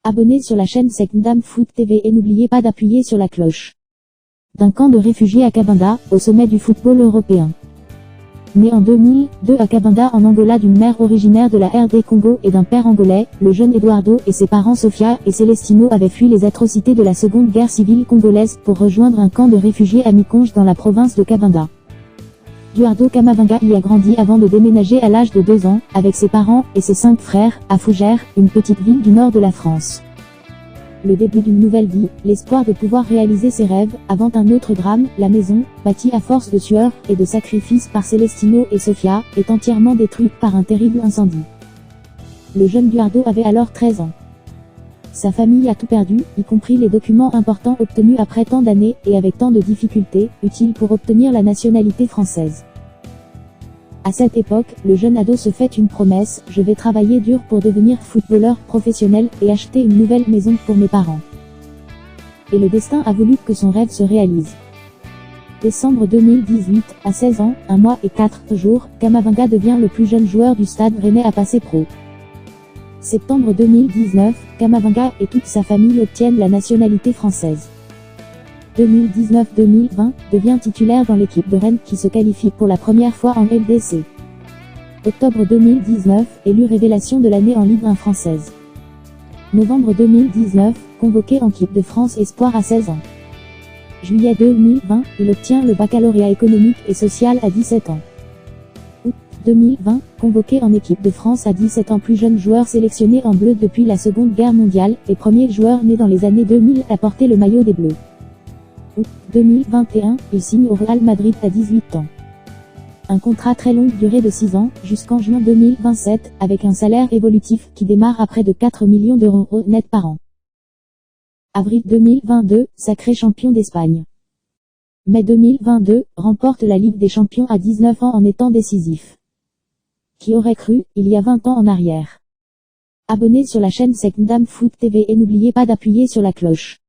Abonnez sur la chaîne Secndam Foot TV et n'oubliez pas d'appuyer sur la cloche. D'un camp de réfugiés à Cabinda, au sommet du football européen. Né en 2002 à Cabinda en Angola d'une mère originaire de la RD Congo et d'un père angolais, le jeune Eduardo et ses parents Sofia et Celestino avaient fui les atrocités de la Seconde Guerre civile congolaise pour rejoindre un camp de réfugiés à Mikonge dans la province de Cabinda. Eduardo Camavinga y a grandi avant de déménager à l'âge de 2 ans, avec ses parents et ses 5 frères, à Fougères, une petite ville du nord de la France. Le début d'une nouvelle vie, l'espoir de pouvoir réaliser ses rêves, avant un autre drame, la maison, bâtie à force de sueur et de sacrifices par Celestino et Sofia, est entièrement détruite par un terrible incendie. Le jeune Eduardo avait alors 13 ans. Sa famille a tout perdu, y compris les documents importants obtenus après tant d'années, et avec tant de difficultés, utiles pour obtenir la nationalité française. À cette époque, le jeune ado se fait une promesse, je vais travailler dur pour devenir footballeur professionnel, et acheter une nouvelle maison pour mes parents. Et le destin a voulu que son rêve se réalise. Décembre 2018, à 16 ans, 1 mois et 4 jours, Camavinga devient le plus jeune joueur du Stade Rennais à passer pro. Septembre 2019, Camavinga et toute sa famille obtiennent la nationalité française. 2019-2020, devient titulaire dans l'équipe de Rennes qui se qualifie pour la première fois en LDC. Octobre 2019, élu révélation de l'année en Ligue 1 française. Novembre 2019, convoqué en équipe de France Espoir à 16 ans. Juillet 2020, il obtient le baccalauréat économique et social à 17 ans. 2020, convoqué en équipe de France à 17 ans, plus jeune joueur sélectionné en bleu depuis la Seconde Guerre mondiale, et premier joueur né dans les années 2000 à porter le maillot des Bleus. Août 2021, il signe au Real Madrid à 18 ans. Un contrat très longue durée de 6 ans, jusqu'en juin 2027, avec un salaire évolutif qui démarre à près de 4 millions d'euros net par an. Avril 2022, sacré champion d'Espagne. Mai 2022, remporte la Ligue des Champions à 19 ans en étant décisif. Qui aurait cru, il y a 20 ans en arrière. Abonnez sur la chaîne Secndam Foot TV et n'oubliez pas d'appuyer sur la cloche.